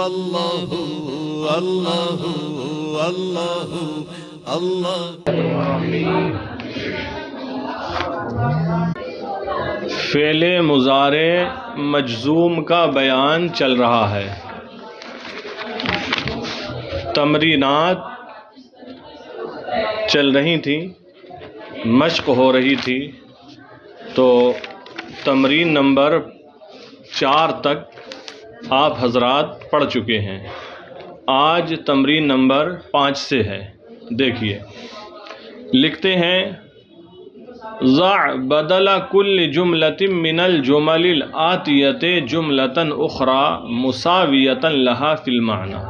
اللہ اللہ اللہ اللہ۔ فعل مضارع مجزوم کا بیان چل رہا ہے۔ تمرینات چل رہی تھیں، مشق ہو رہی تھی، تو تمرین نمبر 4 تک آپ حضرات پڑھ چکے ہیں۔ آج تمرین نمبر 5 سے ہے۔ دیکھیے، لکھتے ہیں ضع بدل کل جملۃ من الجمل الآتیۃ جملۃ اخرى مساویۃ لہا فی المعنی۔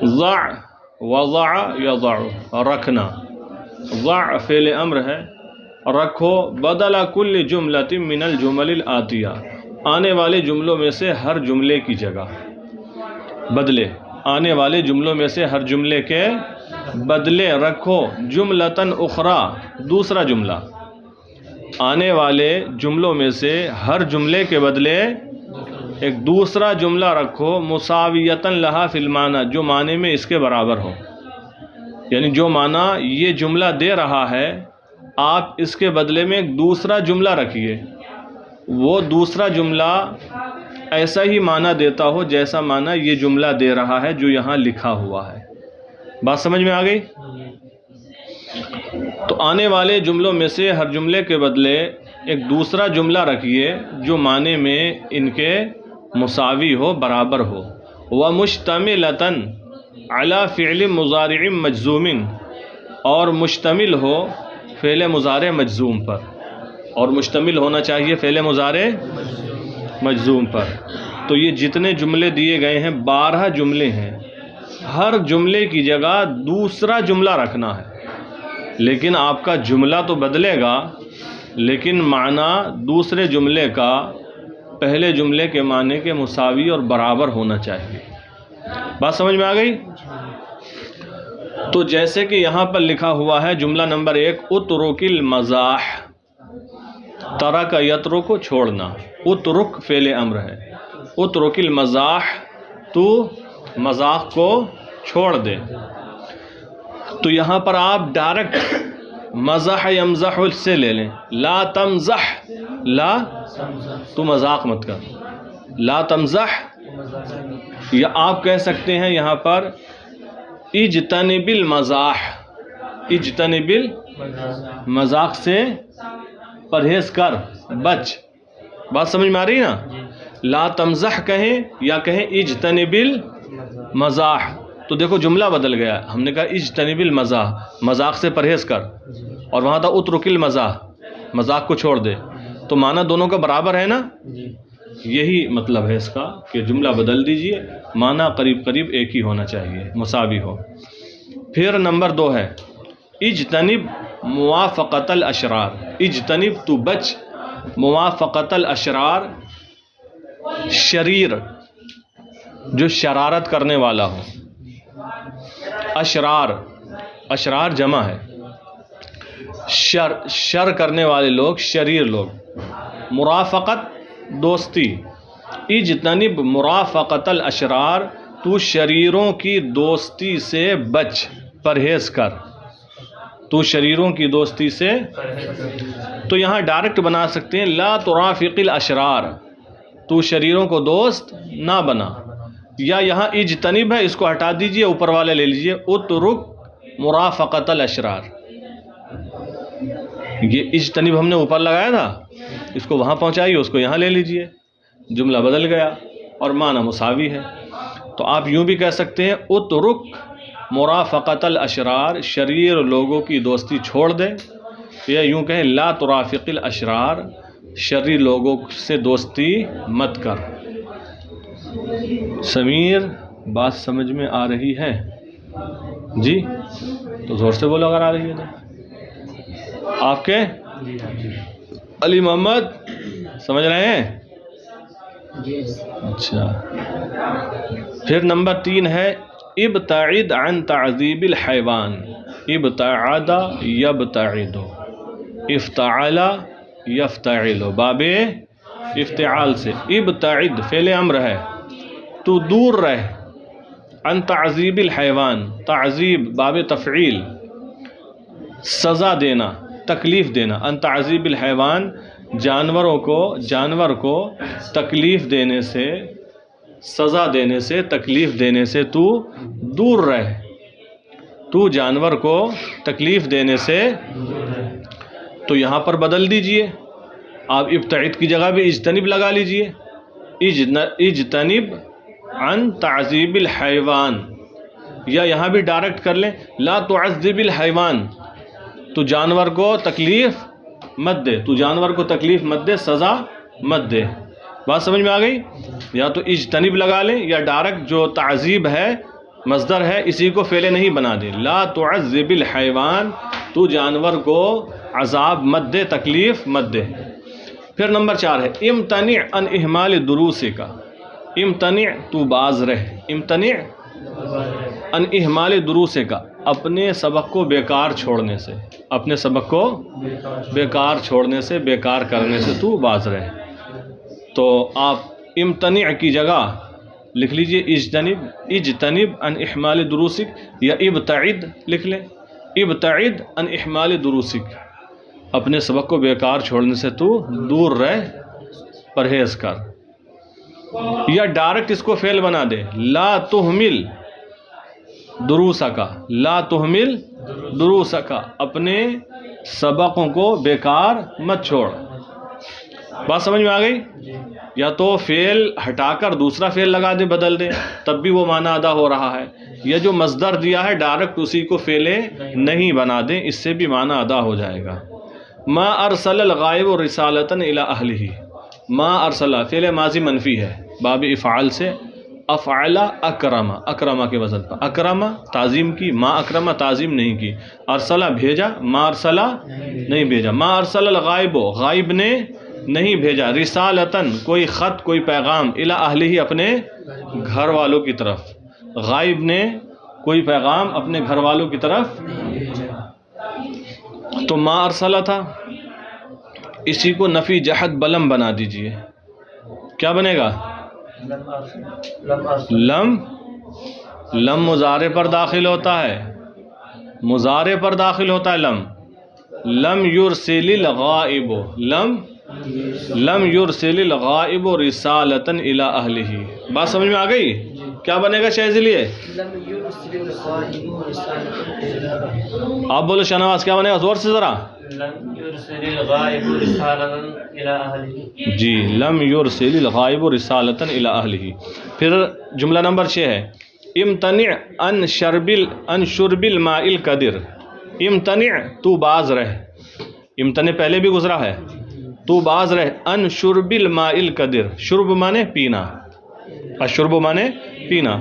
ضع، وضع یضع، رکھنا۔ ضع فعل امر ہے، رکھو، بدل کل جملۃ من الجمل الآتیہ، آنے والے جملوں میں سے ہر جملے کی جگہ، بدلے، آنے والے جملوں میں سے ہر جملے کے بدلے رکھو جملتن اخری، دوسرا جملہ، آنے والے جملوں میں سے ہر جملے کے بدلے ایک دوسرا جملہ رکھو، مساویتن لہا فی المعنی، جو معنی میں اس کے برابر ہو۔ یعنی جو معنی یہ جملہ دے رہا ہے، آپ اس کے بدلے میں ایک دوسرا جملہ رکھیے، وہ دوسرا جملہ ایسا ہی معنی دیتا ہو جیسا معنی یہ جملہ دے رہا ہے جو یہاں لکھا ہوا ہے۔ بات سمجھ میں آ گئی؟ تو آنے والے جملوں میں سے ہر جملے کے بدلے ایک دوسرا جملہ رکھیے جو معنی میں ان کے مساوی ہو، برابر ہو۔ وَمُشْتَمِلَةً عَلَى فِعْلٍ مُضَارِعٍ مَجْزُومٍ، اور مشتمل ہو فعل مضارع مجزوم پر، اور مشتمل ہونا چاہیے فعل مضارع مجزوم پر۔ تو یہ جتنے جملے دیے گئے ہیں 12 جملے ہیں، ہر جملے کی جگہ دوسرا جملہ رکھنا ہے، لیکن آپ کا جملہ تو بدلے گا، لیکن معنی دوسرے جملے کا پہلے جملے کے معنی کے مساوی اور برابر ہونا چاہیے۔ بات سمجھ میں آ گئی؟ تو جیسے کہ یہاں پر لکھا ہوا ہے جملہ نمبر 1، اترک المزاح، ترک یترک کو چھوڑنا، اترک فعل امر ہے، اترک المزاح، تو مذاق کو چھوڑ دے۔ تو یہاں پر آپ ڈائریکٹ مزح یمزح سے لے لیں، لا تمزح، لا، تو مذاق مت کر، لا تمزح، یا آپ کہہ سکتے ہیں یہاں پر اجتنب المزاح، اجتنب المزاق سے پرہیز کر، بچ۔ بات سمجھ میں آ رہی نا؟ لا تمزح کہیں یا کہیں اجتنب المزاح، تو دیکھو جملہ بدل گیا، ہم نے کہا اجتنب المزاح، مذاق سے پرہیز کر، اور وہاں تھا اترک المزاح، مذاق کو چھوڑ دے، تو معنی دونوں کا برابر ہے نا؟ یہی مطلب ہے اس کا کہ جملہ بدل دیجئے، معنی قریب قریب ایک ہی ہونا چاہیے، مساوی ہو۔ پھر نمبر 2 ہے اجتنب موافقت الاشرار، اجتنب، تو بچ، موافقت الاشرار، شریر، جو شرارت کرنے والا ہو۔ اشرار، اشرار جمع ہے، شر کرنے والے لوگ، شریر لوگ۔ مرافقت، دوستی، اجتنب مرافقت الاشرار، تو شریروں کی دوستی سے بچ، پرہیز کر، تو شریروں کی دوستی سے۔ تو یہاں ڈائریکٹ بنا سکتے ہیں لا ترافق الاشرار، تو شریروں کو دوست نہ بنا، یا یہاں اجتنب ہے، اس کو ہٹا دیجئے، اوپر والے لے لیجئے، اترک مرافقت الاشرار۔ یہ اجتنب ہم نے اوپر لگایا تھا، اس کو وہاں پہنچائیے، اس کو یہاں لے لیجئے، جملہ بدل گیا اور معنی مساوی ہے۔ تو آپ یوں بھی کہہ سکتے ہیں اترک مرافقت الاشرار، شریر لوگوں کی دوستی چھوڑ دے، یا یوں کہیں لا ترافق الاشرار، شریر لوگوں سے دوستی مت کر۔ سمیر، بات سمجھ میں آ رہی ہے؟ جی تو زور سے بولو اگر آ رہی ہے تو۔ آپ کے علی محمد سمجھ رہے ہیں؟ اچھا۔ پھر نمبر 3 ہے ابتعد عن تعذیب الحیوان، ابتعد یبتعد، افتعل یفتعل، باب افتعال سے۔ ابتعد فعل امر ہے، تو دور رہ ان تعذیب الحیوان، تعذیب باب تفعیل، سزا دینا، تکلیف دینا، ان تعذیب الحیوان، جانور کو تکلیف دینے سے، سزا دینے سے، تکلیف دینے سے تو دور رہ، تو جانور کو تکلیف دینے سے۔ تو یہاں پر بدل دیجئے، آپ ابتعد کی جگہ بھی اجتنب لگا لیجئے، اجتنب عن تعذیب الحیوان، یا یہاں بھی ڈائریکٹ کر لیں لا تعذب الحیوان، تو جانور کو تکلیف مت دے، تو جانور کو تکلیف مت دے، سزا مت دے۔ بات سمجھ میں آ گئی؟ یا تو اجتنب لگا لیں، یا ڈائریکٹ جو تعذیب ہے مصدر ہے اسی کو فعل نہیں بنا دیں، لا تعذب الحیوان، تو جانور کو عذاب مت دے، تکلیف مت دے۔ پھر نمبر 4 ہے امتنع عن اہمال دروسک، امتنع تو باز رہ، امتنع عن اہمال دروسک، اپنے سبق کو بیکار چھوڑنے سے، اپنے سبق کو بیکار چھوڑنے سے، بیکار کرنے سے تو باز رہ۔ تو آپ امتنع کی جگہ لکھ لیجئے اجتنب عن اہمال دروسک، یا ابتعد لکھ لیں، ابتعد عن اہمال دروسک، اپنے سبق کو بیکار چھوڑنے سے تو دور رہ، پرہیز کر۔ یا ڈائریکٹ اس کو فعل بنا دے، لا تہمل دروسکا، لا تہمل دروسکا، اپنے سبقوں کو بیکار مت چھوڑ۔ بات سمجھ میں آ گئی؟ یا تو فعل ہٹا کر دوسرا فعل لگا دیں، بدل دیں، تب بھی وہ معنی ادا ہو رہا ہے، یا جو مصدر دیا ہے ڈائریکٹ اسی کو فعل نہیں بنا دیں، اس سے بھی معنی ادا ہو جائے گا۔ ما ارسل الغائب رسالۃ الی اہلہ، ما ارسل فعل ماضی منفی ہے، باب افعال سے افعل اکرم، اکرمہ کے وزن پر، اکرمہ تعظیم کی، ما اکرمہ تعظیم نہیں کی، ارسلہ بھیجا، ما ارسلہ نہیں بھیجا، ما ارسل الغائب غائب نے نہیں بھیجا، رسالتاً کوئی خط، کوئی پیغام، الی اہلہ اپنے گھر والوں کی طرف، غائب نے کوئی پیغام اپنے گھر والوں کی طرف۔ تو ما ارسلہ تھا، اسی کو نفی جہد بلم بنا دیجئے، کیا بنے گا؟ لم مضارع پر داخل ہوتا ہے، مضارع پر داخل ہوتا ہے لم یرسل الغائب، لم یرسل الغائب رسالۃ الی اہلہ۔ بات سمجھ میں آ گئی؟ کیا بنے گا شہزی لیے؟ آپ بولو شہنواز، کیا بنے گا؟ زور سے ذرا۔ جی، لم یرسل الغائب رسالۃ الی اہلہ۔ پھر جملہ نمبر 6 ہے امتنع عن شرب الماء القدر، امتنع تو باز رہ، امتنع پہلے بھی گزرا ہے، تو باز رہ ان شرب الماء القدر، شرب مانے پینا، الشرب مانے پینا،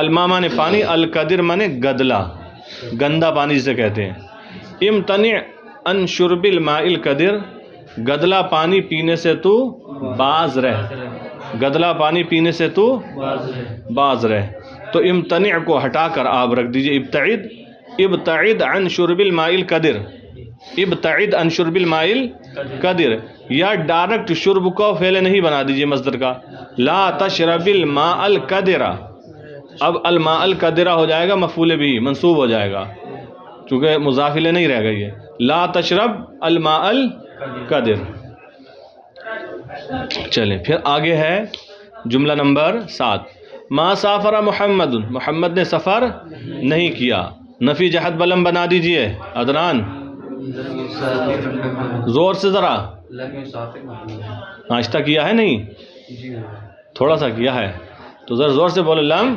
الماء مانے پانی، القدر مانے گدلا، گندا پانی جسے کہتے ہیں۔ امتنع ان شرب الماء القدر، گدلا پانی پینے سے تو باز رہ، گدلا پانی پینے سے تو باز رہ۔ تو امتنع کو ہٹا کر آپ رکھ دیجئے ابتعد عن شرب الماء القدر، ابتعد عن شرب الماء القدر، یا ڈائریکٹ شرب کو فعل نہیں بنا دیجئے مصدر کا، لا تشرب الماء القدر، اب الماء القدر ہو جائے گا مفعول بھی، منصوب ہو جائے گا، چونکہ مضاف الیہ نہیں رہ گئی ہے، لا تشرب الماء القدر۔ چلیں پھر آگے ہے جملہ نمبر 7، ما سافر محمد، محمد نے سفر نہیں کیا، نفی جہد بلم بنا دیجئے عدنان، زور سے ذرا۔ ناشتہ کیا ہے نہیں؟ تھوڑا سا کیا ہے، تو ذرا زور سے بولے، لم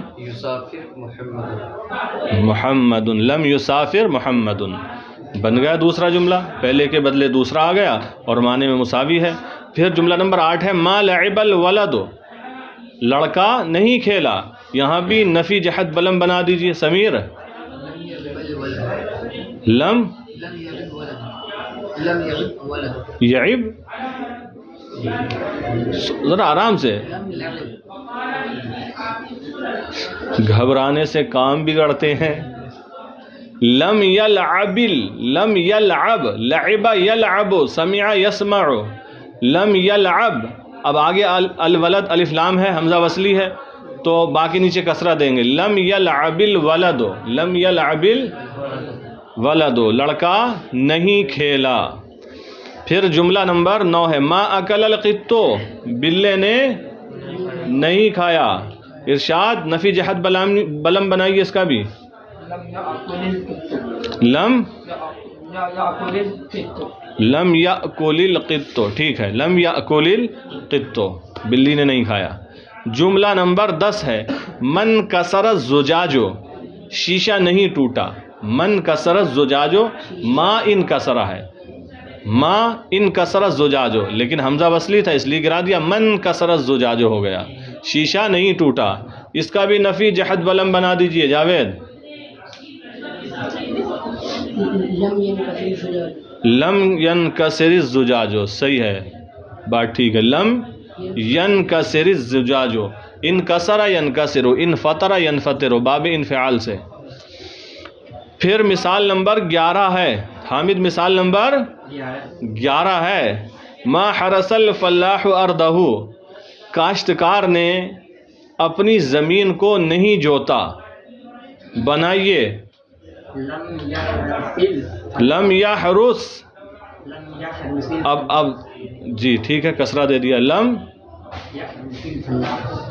محمد، لم یسافر محمد، بن گیا دوسرا جملہ، پہلے کے بدلے دوسرا آ گیا اور معنی میں مساوی ہے۔ پھر جملہ نمبر 8 ہے ما لعب الولد، لڑکا نہیں کھیلا، یہاں بھی نفی جہد بلم بنا دیجئے سمیر، لم یعب، ذرا آرام سے، گھبرانے سے کام بگڑتے ہیں۔ لم یلعب، لم یلعب، لعب یلعب، سمع یسمع، لم یلعب، اب آگے الولد الف لام ہے، حمزہ وصلی ہے، تو باقی نیچے کسرہ دیں گے. لم یلعب الولد، لم یلعب الولد، لڑکا نہیں کھیلا. پھر جملہ نمبر 9 ہے ما اکل القط، بلے نے نہیں کھایا. ارشاد نفی جہت بلم بنائیے اس کا بھی. لم یأکل القط، ٹھیک ہے، لم یأکل القط، بلی نے نہیں کھایا. جملہ نمبر 10 ہے من کسر الزجاج، شیشہ نہیں ٹوٹا. من کسر الزجاج، ما ان کسرہ ہے، ما ان کسر الزجاج، لیکن حمزہ وصلی تھا اس لیے گرا دیا، من کسر الزجاج ہو گیا، شیشہ نہیں ٹوٹا. اس کا بھی نفی جہت بلم بنا دیجئے جاوید. لم ینکسر الزجاج، صحیح ہے، بات ٹھیک ہے. لم ینکسر الزجاج، انکسر ینکسر، انفطر ینفطر، باب انفعال سے. پھر مثال نمبر 11 ہے حامد، مثال نمبر 11 ہے ما حرس الفلاح ارضہ، کاشتکار نے اپنی زمین کو نہیں جوتا. بنائیے لم یحرس، اب جی ٹھیک ہے کسرہ دے دیا. لم،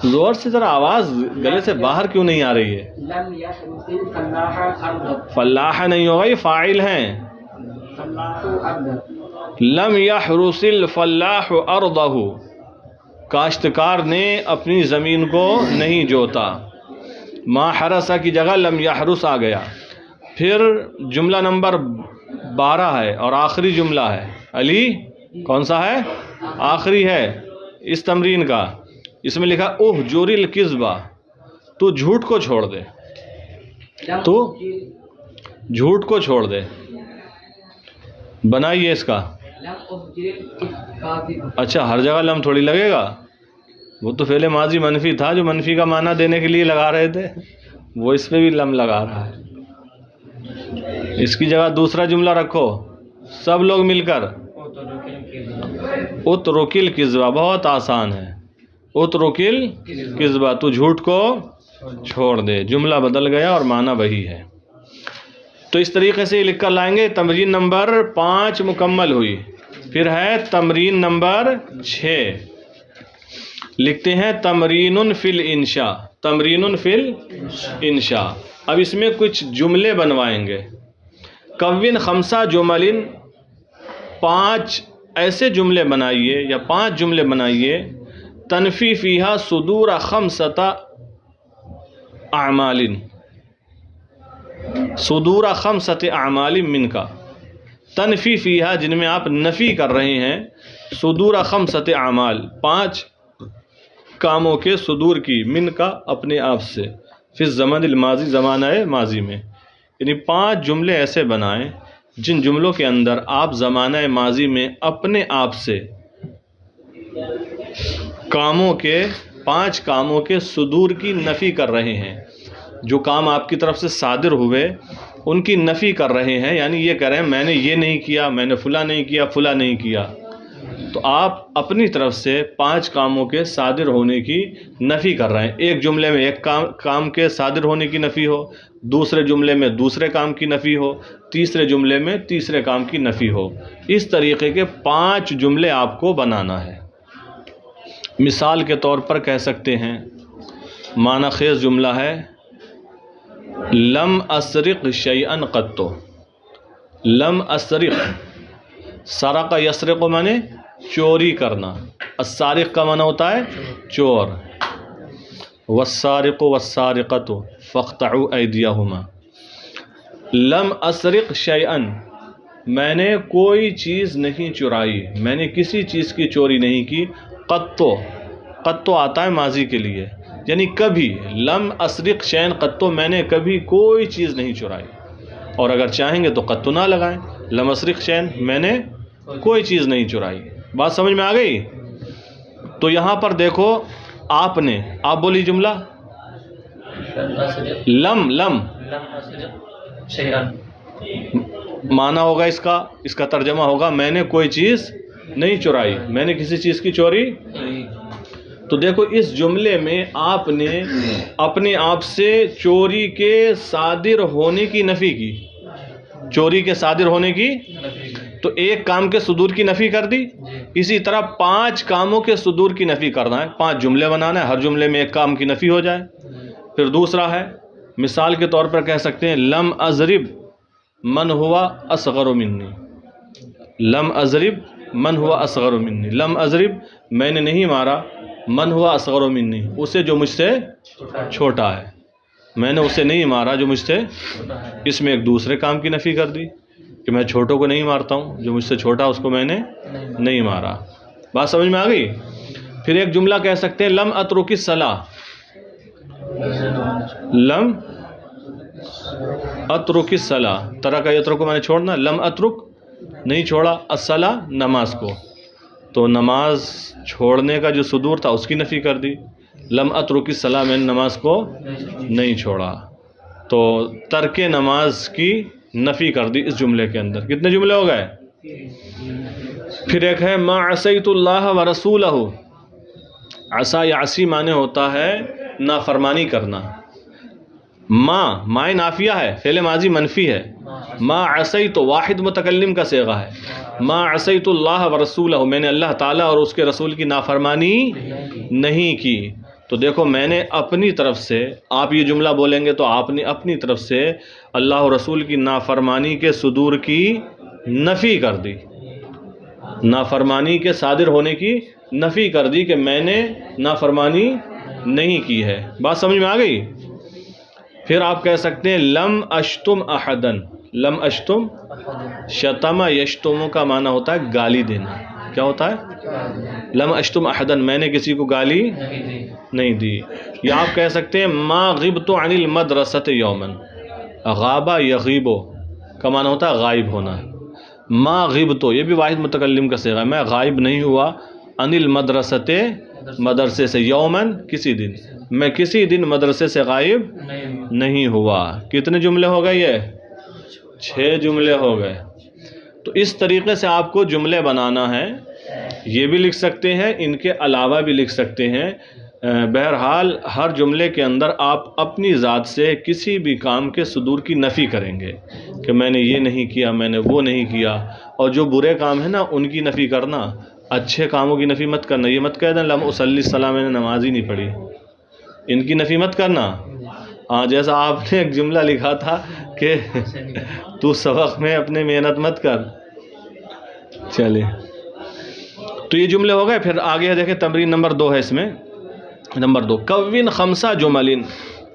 زور سے ذرا آواز گلے سے باہر کیوں نہیں آ رہی ہے؟ فلاح نہیں ہوگا، یہ فاعل ہیں. لم یحرس الفلاح ارضہ، کاشتکار نے اپنی زمین کو نہیں جوتا. ما حرسہ کی جگہ لم یحرس آ گیا. پھر جملہ نمبر 12 ہے اور آخری جملہ ہے. علی کون سا ہے؟ آخری ہے اس تمرین کا. اس میں لکھا اہجر الکذبہ، تو جھوٹ کو چھوڑ دے، تو جھوٹ کو چھوڑ دے. بنائیے اس کا. اچھا ہر جگہ لم تھوڑی لگے گا، وہ تو فعل ماضی منفی تھا جو منفی کا معنی دینے کے لیے لگا رہے تھے، وہ اس پہ بھی لم لگا رہا ہے. اس کی جگہ دوسرا جملہ رکھو سب لوگ مل کر. اترک الکذبہ، بہت آسان ہے. اترک الکذبہ، تو جھوٹ کو چھوڑ دے. جملہ بدل گیا اور معنی وہی ہے. تو اس طریقے سے یہ لکھ کر لائیں گے. تمرین نمبر 5 مکمل ہوئی. پھر ہے تمرین نمبر 6. لکھتے ہیں تمرین فی الانشاء، تمرین فی الانشاء. اب اس میں کچھ جملے بنوائیں گے. کون 5 جمل، 5 ایسے جملے بنائیے یا 5 جملے بنائیے. تنفی فیہا صدور 5 اعمال، صدور 5 اعمال من کا. تنفی فیہا جن میں آپ نفی کر رہے ہیں، صدور 5 اعمال 5 کاموں کے صدور کی، من کا اپنے آپ سے، فی الزمن الماضی زمانہ ماضی میں. یعنی 5 جملے ایسے بنائیں جن جملوں کے اندر آپ زمانہ ماضی میں اپنے آپ سے کاموں کے 5 کاموں کے صدور کی نفی کر رہے ہیں. جو کام آپ کی طرف سے صادر ہوئے ان کی نفی کر رہے ہیں، یعنی یہ کہہ رہے ہیں میں نے یہ نہیں کیا، میں نے فلاں نہیں کیا، فلاں نہیں کیا. تو آپ اپنی طرف سے 5 کاموں کے صادر ہونے کی نفی کر رہے ہیں. ایک جملے میں ایک کام کے صادر ہونے کی نفی ہو، دوسرے جملے میں دوسرے کام کی نفی ہو، تیسرے جملے میں تیسرے کام کی نفی ہو. اس طریقے کے 5 جملے آپ کو بنانا ہے. مثال کے طور پر کہہ سکتے ہیں، معنی خیز جملہ ہے لم اسرق شیئا قط. لم اسرق، سرق یسرق معنی چوری کرنا، السارق کا معنی ہوتا ہے چور. والسارق والسارقۃ فاقطعوا ایدیہما. لم اسرق شیئا، میں نے کوئی چیز نہیں چرائی، میں نے کسی چیز کی چوری نہیں کی. قط، قط آتا ہے ماضی کے لیے، یعنی کبھی. لم اسرق شیئا قط، میں نے کبھی کوئی چیز نہیں چرائی. اور اگر چاہیں گے تو قط نہ لگائیں. لم اسرق شیئا، میں نے کوئی چیز نہیں چرائی. بات سمجھ میں آ گئی؟ تو یہاں پر دیکھو آپ نے، آپ بولی جملہ لم معنی ہوگا اس کا ترجمہ ہوگا میں نے کوئی چیز نہیں چرائی، میں نے کسی چیز کی چوری. تو دیکھو اس جملے میں آپ نے اپنے آپ سے چوری کے صادر ہونے کی نفی کی، چوری کے صادر ہونے کی، تو ایک کام کے صدور کی نفی کر دی. اسی طرح 5 کاموں کے صدور کی نفی کرنا ہے، 5 جملے بنانا ہے، ہر جملے میں ایک کام کی نفی ہو جائے. پھر دوسرا ہے، مثال کے طور پر کہہ سکتے ہیں لم اضرب من ہوا اصغر منی، لم اضرب من ہوا اصغر منی، لم اضرب میں نے نہیں مارا، من ہوا اصغر منی اسے جو مجھ سے چھوٹا ہے، میں نے اسے نہیں مارا جو مجھ سے. اس میں ایک دوسرے کام کی نفی کر دی کہ میں چھوٹوں کو نہیں مارتا ہوں، جو مجھ سے چھوٹا اس کو میں نے نہیں مارا. بات سمجھ میں آ گئی؟ پھر ایک جملہ کہہ سکتے ہیں لم اترک الصلاۃ، لم اترک الصلاۃ، ترک یترک کو میں نے چھوڑنا، لم اترک نہیں چھوڑا، الصلاۃ نماز کو، تو نماز چھوڑنے کا جو صدور تھا اس کی نفی کر دی. لم اترک الصلاۃ میں نے نماز کو نہیں چھوڑا، تو ترک نماز کی نفی کر دی اس جملے کے اندر. کتنے جملے ہو گئے؟ پھر ایک ہے ما عصیت اللہ ورسولہ، عصا یا عصی معنی ہوتا ہے نافرمانی کرنا. ما نافیہ ہے، فعل ماضی منفی ہے. ما عصیت واحد متکلم کا صیغہ ہے. ما عصیت اللہ ورسولہ، میں نے اللہ تعالیٰ اور اس کے رسول کی نافرمانی نہیں کی. تو دیکھو میں نے اپنی طرف سے، آپ یہ جملہ بولیں گے تو آپ نے اپنی طرف سے اللہ اور رسول کی نافرمانی کے صدور کی نفی کر دی، نافرمانی کے صادر ہونے کی نفی کر دی کہ میں نے نافرمانی نہیں کی ہے. بات سمجھ میں آ گئی؟ پھر آپ کہہ سکتے ہیں لم اشتم احدن، لم اشتم، شتم یشتم کا معنی ہوتا ہے گالی دینا. کیا ہوتا ہے؟ لم اشتم احدن، میں نے کسی کو گالی نہیں دی. یا آپ کہہ سکتے ہیں ما غبت عن المدرسۃ یوما، غابہ یغیب کا معنی ہوتا ہے غائب ہونا. ما غبت یہ بھی واحد متکلم کا صیغہ ہے، میں غائب نہیں ہوا، عن المدرسۃ مدرسے سے، یومن کسی دن، میں کسی دن مدرسے سے غائب نہیں ہوا. کتنے جملے ہو گئے؟ یہ 6 جملے ہو گئے. تو اس طریقے سے آپ کو جملے بنانا ہے. یہ بھی لکھ سکتے ہیں، ان کے علاوہ بھی لکھ سکتے ہیں. بہرحال ہر جملے کے اندر آپ اپنی ذات سے کسی بھی کام کے صدور کی نفی کریں گے کہ میں نے یہ نہیں کیا، میں نے وہ نہیں کیا. اور جو برے کام ہیں نا ان کی نفی کرنا، اچھے کاموں کی نفی مت کرنا. یہ مت کہہ دیں لم اصلی الصلاۃ، میں نے نماز ہی نہیں پڑھی، ان کی نفی مت کرنا. ہاں جیسا آپ نے ایک جملہ لکھا تھا کہ تو سبق میں اپنے محنت مت کر. چلے تو یہ جملے ہو گئے. پھر آگے دیکھیں تمرین نمبر 2 ہے اس میں. نمبر 2 کون 5 جمل،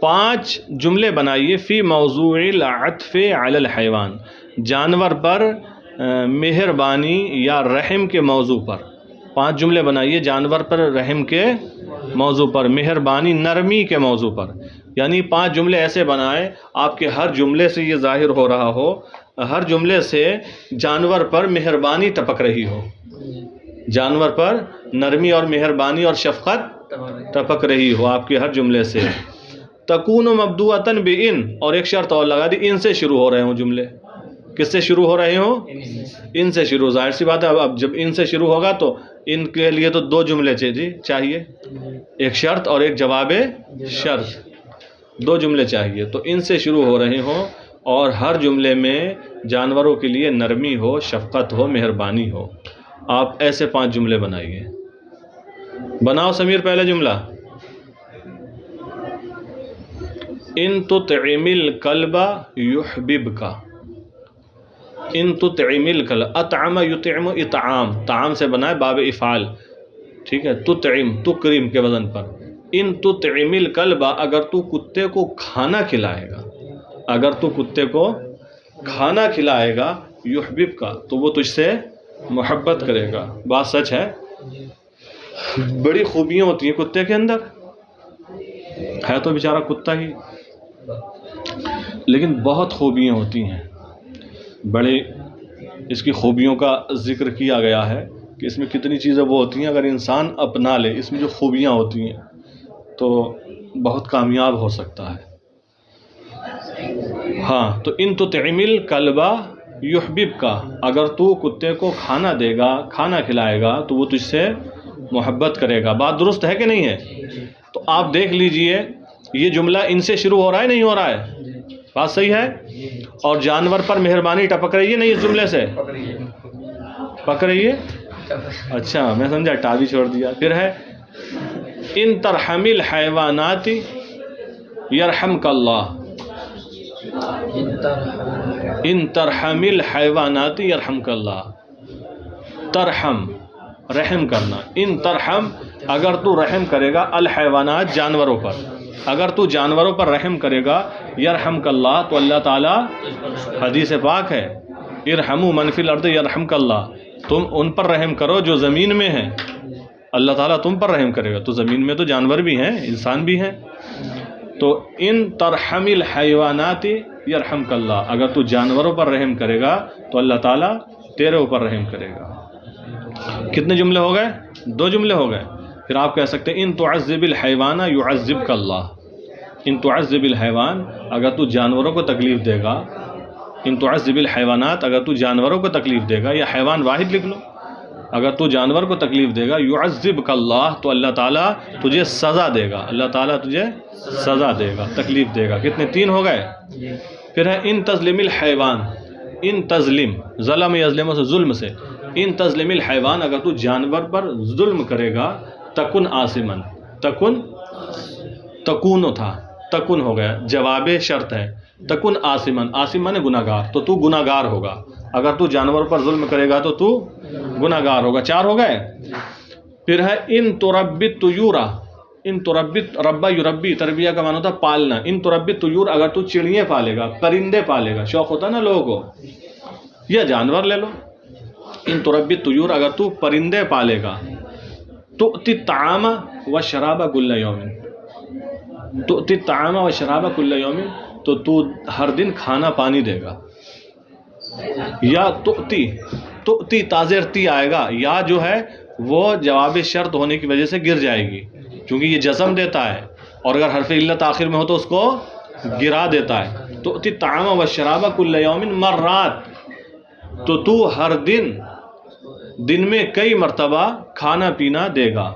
5 جملے بنائیے فی موضوع العطف علی الحیوان، جانور پر مہربانی یا رحم کے موضوع پر. 5 جملے بنائیے جانور پر رحم کے موضوع پر، مہربانی نرمی کے موضوع پر. یعنی 5 جملے ایسے بنائے آپ کے ہر جملے سے یہ ظاہر ہو رہا ہو، ہر جملے سے جانور پر مہربانی ٹپک رہی ہو، جانور پر نرمی اور مہربانی اور شفقت ٹپک رہی ہو آپ کے ہر جملے سے. تکون مبدوءۃ بان، اور ایک شرط اور لگا دی، ان سے شروع ہو رہے ہوں جملے. کس سے شروع ہو رہے ہوں؟ ان سے شروع. ظاہر سی بات ہے اب جب ان سے شروع ہوگا تو ان کے لیے تو 2 جملے چاہیے، ایک شرط اور ایک جواب شرط. 2 جملے چاہیے. تو ان سے شروع ہو رہے ہوں اور ہر جملے میں جانوروں کے لیے نرمی ہو، شفقت ہو، مہربانی ہو. آپ ایسے 5 جملے بنائیے. بناؤ سمیر پہلا جملہ. ان تطعم الکلب یحببک، ان تطعم الکلب، اطعم یطعم اطعام، طعام سے بنا ہے باب افعال، ٹھیک ہے، تطعم تکریم کے وزن پر. ان تطعم الکلب، اگر تو کتے کو کھانا کھلائے گا، اگر تو کتے کو کھانا کھلائے گا، یحببک تو وہ تجھ سے محبت کرے گا. بات سچ ہے، بڑی خوبیاں ہوتی ہیں کتے کے اندر، ہے تو بیچارہ کتا ہی لیکن بہت خوبیاں ہوتی ہیں. بڑے اس کی خوبیوں کا ذکر کیا گیا ہے کہ اس میں کتنی چیزیں وہ ہوتی ہیں اگر انسان اپنا لے، اس میں جو خوبیاں ہوتی ہیں تو بہت کامیاب ہو سکتا ہے. ہاں تو ان تطعم الکلب یحببک، اگر تو کتے کو کھانا دے گا، کھانا کھلائے گا تو وہ تجھ سے محبت کرے گا. بات درست ہے کہ نہیں ہے؟ تو آپ دیکھ لیجئے یہ جملہ ان سے شروع ہو رہا ہے نہیں ہو رہا ہے؟ بات صحیح ہے. اور جانور پر مہربانی ٹپک رہی ہے نہیں اس جملے سے؟ پک رہی ہے. اچھا میں سمجھا ٹابی چھوڑ دیا. پھر ہے ان ترحم الحیوانات یرحمک اللہ. ان ترحم الحیوانات یرحمک اللہ. ترحم رحم کرنا. ان ترحم اگر تو رحم کرے گا الحیوانات جانوروں پر، اگر تو جانوروں پر رحم کرے گا یرحمک اللہ تو اللہ تعالیٰ، حدیث پاک ہے ارحموا من فی الارض یرحمک اللہ، تم ان پر رحم کرو جو زمین میں ہیں، اللہ تعالیٰ تم پر رحم کرے گا. تو زمین میں تو جانور بھی ہیں، انسان بھی ہیں. تو ان ترحم الحیوانات یرحمک اللہ، اگر تو جانوروں پر رحم کرے گا تو اللہ تعالیٰ تیرے اوپر رحم کرے گا. کتنے جملے ہو گئے؟ 2 جملے ہو گئے. پھر آپ کہہ سکتے ہیں ان تعذب الحیوان یعذبک اللہ. ان تعذب الحیوان اگر تو جانوروں کو تکلیف دے گا، ان تعذب الحیوانات اگر تو جانوروں کو تکلیف دے گا، یا حیوان واحد لکھ لو، اگر تو جانور کو تکلیف دے گا یعذبک اللہ تو اللہ تعالیٰ تجھے سزا دے گا. اللہ تعالیٰ تجھے سزا دے گا، تکلیف دے گا. کتنے؟ 3 ہو گئے. پھر ہے ان تظلم الحیوان. ان تظلم، ظلم یظلم سے ظلم سے، ان تظلم الحیوان اگر تو جانور پر ظلم کرے گا تکن آثمن. تکن تکون تھا، تکن ہو گیا، جواب شرط ہے. تکن آثمن، آثمن گناہ گار، تو تو گناہ گار ہوگا. اگر تو جانور پر ظلم کرے گا تو تو گناہ گار ہوگا. 4 ہو گئے. پھر ہے ان تربی طیورا. ان تربی، ربا یربی، تربیہ کا معنی ہوتا ہے پالنا. ان تربی طیور اگر تو چڑیے پالے گا، پرندے پالے گا، شوق ہوتا ہے نا لوگوں کو، یا جانور لے لو. ان تربی طیور اگر تو پرندے پالے گا، تؤتی الطعام والشراب کل یوم. تؤتی الطعام والشراب کل یوم، تو ہر دن کھانا پانی دے گا. یا تؤتی تازر تی آئے گا، یا جو ہے وہ جواب شرط ہونے کی وجہ سے گر جائے گی کیونکہ یہ جزم دیتا ہے، اور اگر حرف علت آخر میں ہو تو اس کو گرا دیتا ہے. تؤتی الطعام والشراب کل یوم مرات، تو ہر دن میں کئی مرتبہ کھانا پینا دے گا.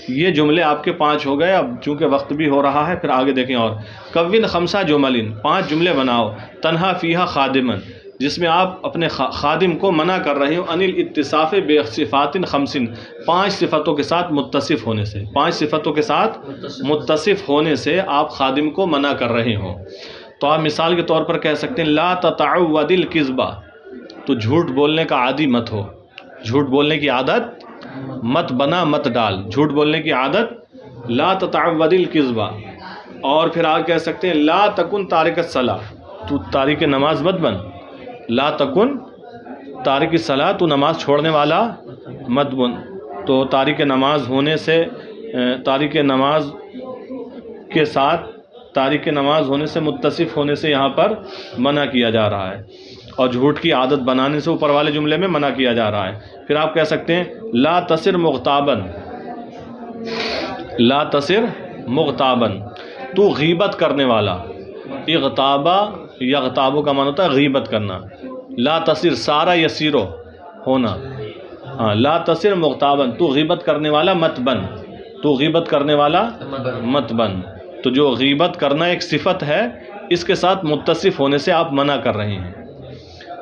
یہ جملے آپ کے 5 ہو گئے. اب چونکہ وقت بھی ہو رہا ہے پھر آگے دیکھیں. اور کون 5 جمل، 5 جملے بناؤ. تنہا فیہا خادمن، جس میں آپ اپنے خادم کو منع کر رہے ہو ان الاتصاف بصفات 5، 5 صفتوں کے ساتھ متصف ہونے سے. 5 صفتوں کے ساتھ متصف ہونے سے آپ خادم کو منع کر رہے ہو. تو آپ مثال کے طور پر کہہ سکتے ہیں لا تتعود الکذبہ، تو جھوٹ بولنے کا عادی مت ہو. جھوٹ بولنے کی عادت مت بنا، مت ڈال. جھوٹ بولنے کی عادت لا تتعود الکذبہ. اور پھر آپ کہہ سکتے ہیں لا تکن تارک الصلاۃ، تو تارک نماز مت بن. لا تکن تارک الصلاۃ، تو نماز چھوڑنے والا مت بن. تو تارک نماز ہونے سے، تارک نماز کے ساتھ، تارک نماز ہونے سے، متصف ہونے سے یہاں پر منع کیا جا رہا ہے، اور جھوٹ کی عادت بنانے سے اوپر والے جملے میں منع کیا جا رہا ہے. پھر آپ کہہ سکتے ہیں لا تصر مغتابن. لا تصر مغتابن، تو غیبت کرنے والا. اغتابہ، یغتابو کا معنی ہوتا ہے غیبت کرنا. لا تصر سارا یسیرو ہونا. ہاں لا تصر مغتابن، تو غیبت کرنے والا مت بن. تو غیبت کرنے والا مت بن. تو جو غیبت کرنا ایک صفت ہے، اس کے ساتھ متصف ہونے سے آپ منع کر رہے ہیں.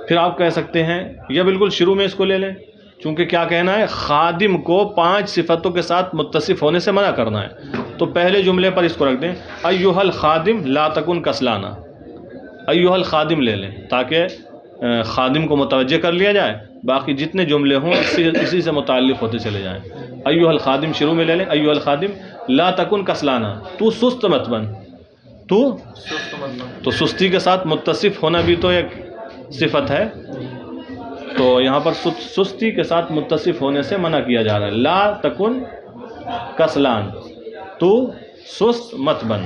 پھر آپ کہہ سکتے ہیں، یا بالکل شروع میں اس کو لے لیں، چونکہ کیا کہنا ہے، خادم کو 5 صفتوں کے ساتھ متصف ہونے سے منع کرنا ہے. تو پہلے جملے پر اس کو رکھ دیں ایھا الخادم لا تکن کسلانا. ایھا الخادم لے لیں تاکہ خادم کو متوجہ کر لیا جائے. باقی جتنے جملے ہوں اسی سے متعلق ہوتے چلے جائیں. ایھا الخادم شروع میں لے لیں. ایھا الخادم لا تکن کسلانا، تو سست مت بن. تو سستی کے ساتھ متصف ہونا بھی تو ایک صفت ہے. تو یہاں پر سستی کے ساتھ متصف ہونے سے منع کیا جا رہا ہے. لا تکن کسلان، تو سست مت بن.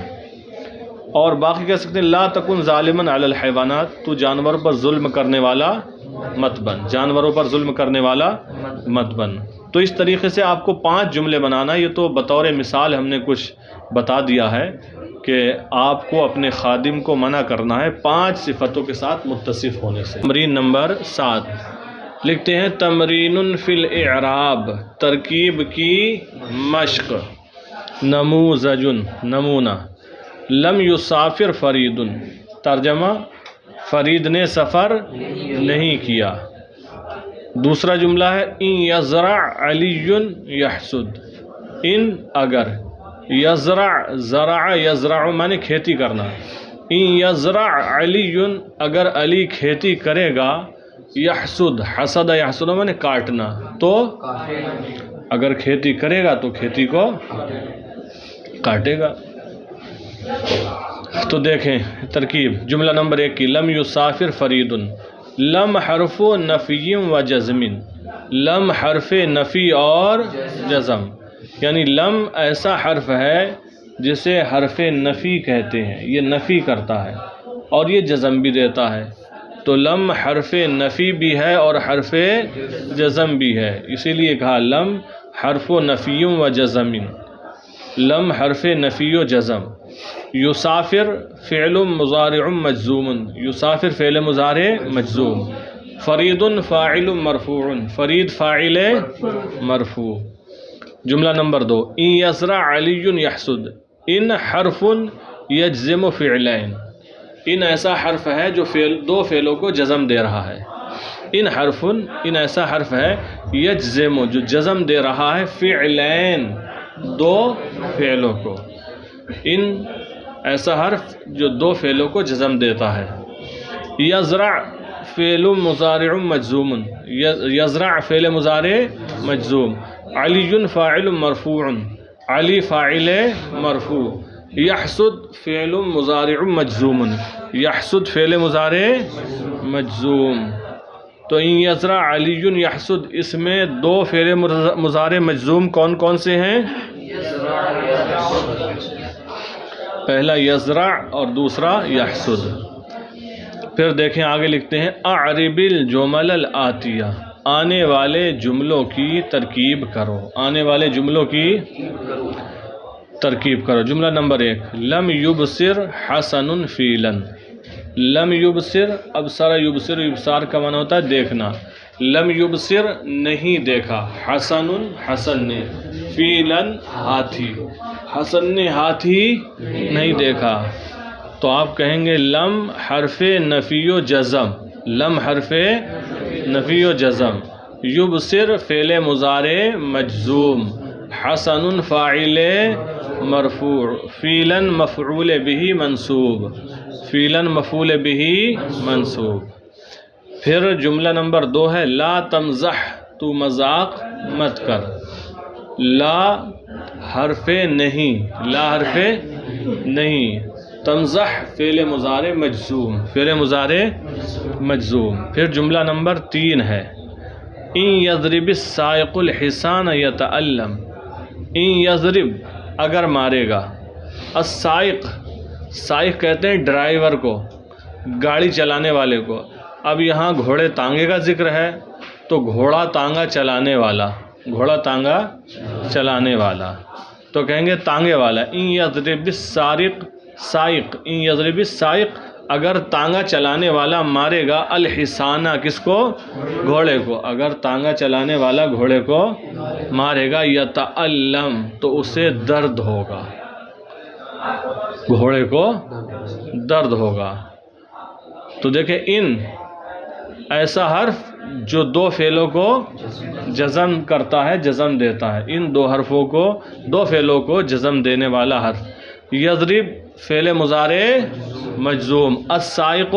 اور باقی کہہ سکتے ہیں لا تکن ظالمن علی الحیوانات، تو جانوروں پر ظلم کرنے والا مت بن. جانوروں پر ظلم کرنے والا مت بن. تو اس طریقے سے آپ کو 5 جملے بنانا. یہ تو بطور مثال ہم نے کچھ بتا دیا ہے کہ آپ کو اپنے خادم کو منع کرنا ہے 5 صفتوں کے ساتھ متصف ہونے سے. تمرین نمبر 7، لکھتے ہیں تمرین فی الاعراب، ترکیب کی مشق، نموذج نمونہ، لم یسافر فرید، ترجمہ فرید نے سفر نہیں کیا۔ دوسرا جملہ ہے ان یزرع علی یحسد، ان اگر، یزرع زرع یزرع معنی کھیتی کرنا، ان یزرع علی اگر علی کھیتی کرے گا، یحسد حسد یحسد معنی کاٹنا، تو اگر کھیتی کرے گا تو کھیتی کو کاٹے گا۔ تو دیکھیں ترکیب جملہ نمبر 1 کی، لم یسافر فرید، لم حرف نفی و جزم، لم حرف نفی اور جزم، یعنی لم ایسا حرف ہے جسے حرف نفی کہتے ہیں، یہ نفی کرتا ہے اور یہ جزم بھی دیتا ہے، تو لم حرف نفی بھی ہے اور حرف جزم بھی ہے، اسی لیے کہا لم حرف نفی و جزم، لم حرف نفی و جزم۔ یسافر فعل مضارع مجزوم، یسافر فعل مضارع مجزوم، فرید فاعل مرفوع، فرید فاعل مرفوع۔ جملہ نمبر 2 ان یزرع علی یحسد، ان حرف یجزم فعلین، ان ایسا حرف ہے جو دو فعلوں کو جزم دے رہا ہے، ان حرف ان ایسا حرف ہے یجزم جو جزم دے رہا ہے فعلین دو فعلوں کو، ان ایسا حرف جو دو فعلوں کو جزم دیتا ہے۔ یزرع فعل مضارع مجزوم، یزرع فعل مضارع مجزوم، علی فاعل مرفوع، علی فاعل مرفوع، یحسد فعل مضارع مجزوم، یحسد فعل مضارع مجزوم۔ تو ان یزرع علی یحسد، اس میں دو فعل مضارع مجزوم کون کون سے ہیں؟ پہلا یزرع اور دوسرا یحسد۔ پھر دیکھیں آگے لکھتے ہیں اعرب الجمل الآتیہ، آنے والے جملوں کی ترکیب کرو، آنے والے جملوں کی ترکیب کرو۔ جملہ نمبر 1 لم یبصر حسن فیلا، لم یبصر، ابصر یبصر، ابصار کا معنی ہوتا ہے دیکھنا، لم یبصر نہیں دیکھا، حسن حسن نے، فیلا ہاتھی، حسن نے ہاتھی نہیں دیکھا، تو آپ کہیں گے لم حرف نفی و جزم، لم حرف نفی و جزم، یبصر فعل مضارع مجزوم، حسن فاعل مرفوع، فیلا مفعول به منصوب، فیلا مفعول به منصوب۔ پھر جملہ نمبر 2 ہے لا تمزح، تو مذاق مت کر، لا حرف نہیں، لا حرف نہیں، تمزح فعل مضارع مجزوم، فعل مضارع مجزوم۔ پھر جملہ نمبر 3 ہے ان یضرب السائق الحصان یتعلم، ان یضرب اگر مارے گا، السائق، سائق کہتے ہیں ڈرائیور کو، گاڑی چلانے والے کو، اب یہاں گھوڑے تانگے کا ذکر ہے تو گھوڑا تانگا چلانے والا، گھوڑا تانگا چلانے والا، تو کہیں گے تانگے والا، ان یضرب السارق، سائق، ان یضرب السائق اگر تانگا چلانے والا مارے گا، الحصانہ کس کو؟ گھوڑے کو، اگر تانگا چلانے والا گھوڑے کو مارے گا، یتعلم تو اسے درد ہوگا، گھوڑے کو درد ہوگا۔ تو دیکھیں ان ایسا حرف جو دو فعلوں کو جزم کرتا ہے، جزم دیتا ہے، ان دو حرفوں کو، دو فعلوں کو جزم دینے والا حرف، یضرب فعل مضارع مجزوم، السائق